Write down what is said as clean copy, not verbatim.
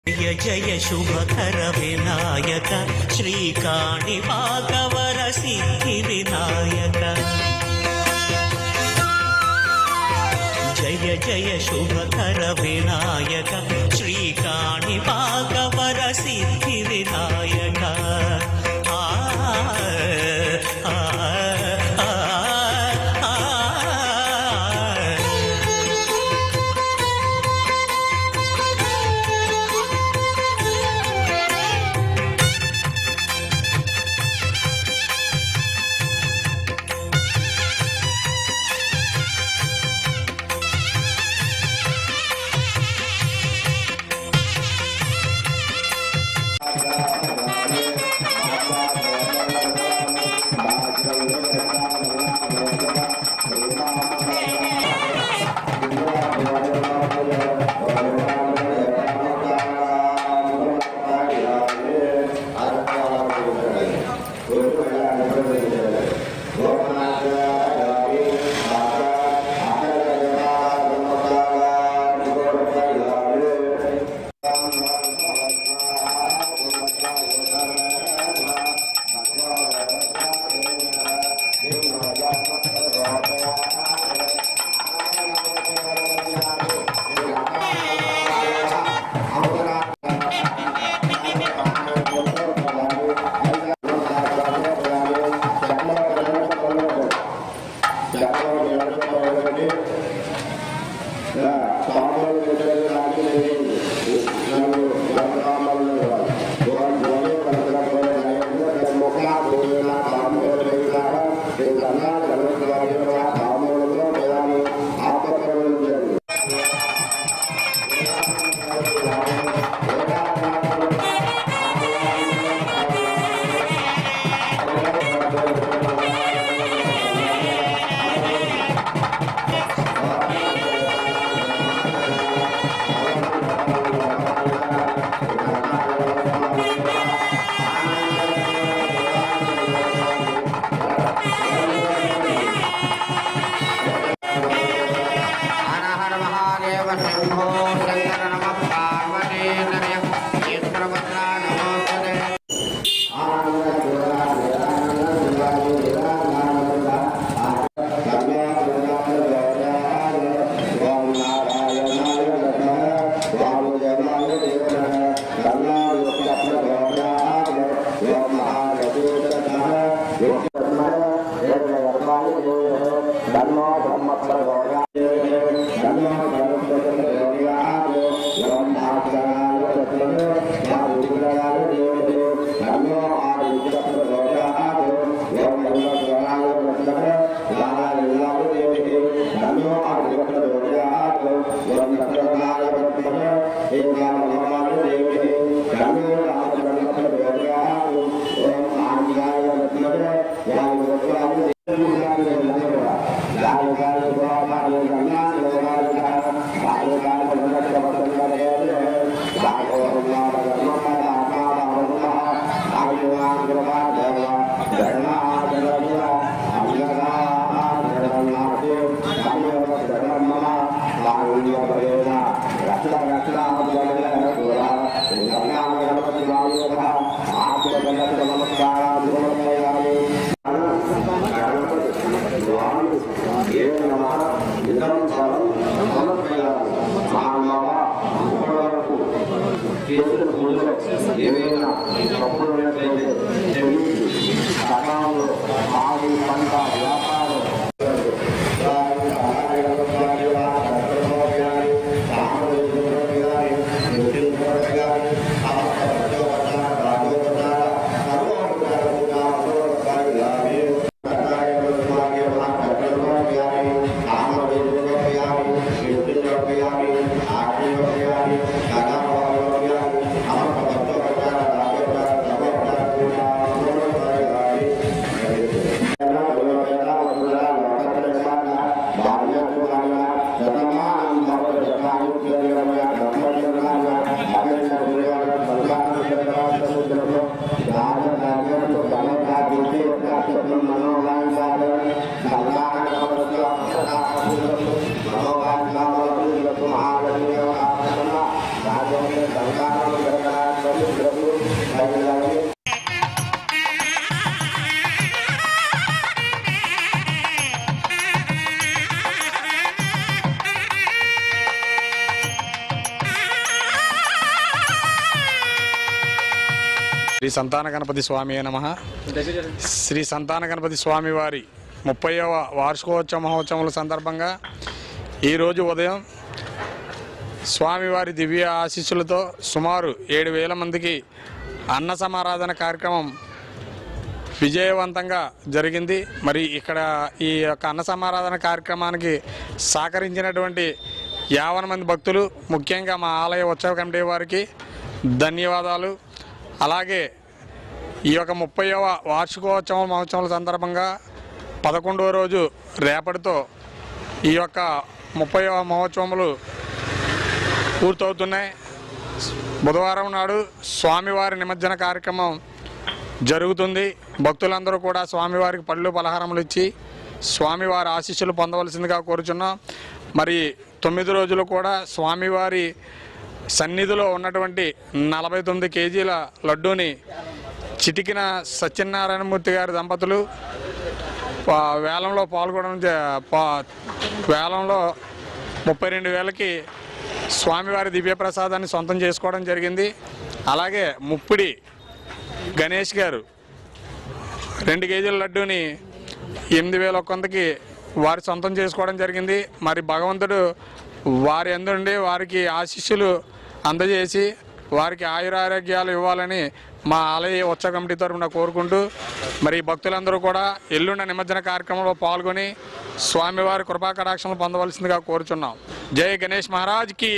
जय जय शुभकर विनायक श्रीकाणि भागवर सिद्धि विनायक जय जय शुभकर विनायक श्रीकाणि भागवर सिद्धि विनायक శ్రీ సంతాన గణపతి స్వామి నమః. శ్రీ సంతాన గణపతి స్వామి వారి 30వ వార్షికోత్సవ మహోత్సవాల సందర్భంగా ఈరోజు ఉదయం స్వామివారి దివ్య ఆశీస్సులతో సుమారు 7,000 మందికి అన్న సమారాధన కార్యక్రమం విజయవంతంగా జరిగింది. మరి ఇక్కడ ఈ యొక్క అన్న సమారాధన కార్యక్రమానికి సహకరించినటువంటి 50 మంది భక్తులు, ముఖ్యంగా మా ఆలయ ఉత్సవ కమిటీ వారికి ధన్యవాదాలు. అలాగే ఈ యొక్క 30వ వార్షికోత్సవ మహోత్సవాల సందర్భంగా 11వ రోజు రేపటితో ఈ యొక్క 30వ మహోత్సవములు పూర్తవుతున్నాయి. బుధవారం నాడు స్వామివారి నిమజ్జన కార్యక్రమం జరుగుతుంది. భక్తులందరూ కూడా స్వామివారికి పళ్ళు పలహారములు ఇచ్చి స్వామివారి ఆశీస్సులు పొందవలసిందిగా కోరుచున్నాం. మరి 9 రోజులు కూడా స్వామివారి సన్నిధిలో ఉన్నటువంటి 49 కేజీల లడ్డూని చిటికిన సత్యనారాయణమూర్తి గారి దంపతులు వేలంలో పాల్గొనడం, వేలంలో 32,000కి స్వామివారి దివ్యప్రసాదాన్ని సొంతం చేసుకోవడం జరిగింది. అలాగే ముప్పిడి గణేష్ గారు 2 కేజీల లడ్డూని 8,100కి వారి సొంతం చేసుకోవడం జరిగింది. మరి భగవంతుడు వారి అందుండి వారికి ఆశీస్సులు అందజేసి వారికి ఆయురారోగ్యాలు ఇవ్వాలని మా ఆలయ ఉత్సవ కమిటీ తరఫున కోరుకుంటూ, మరి భక్తులందరూ కూడా ఎల్లుండి నిమజ్జన కార్యక్రమంలో పాల్గొని స్వామివారి కృపా కటాక్షలు పొందవలసిందిగా కోరుచున్నాం. జై గణేష్ మహారాజ్కి.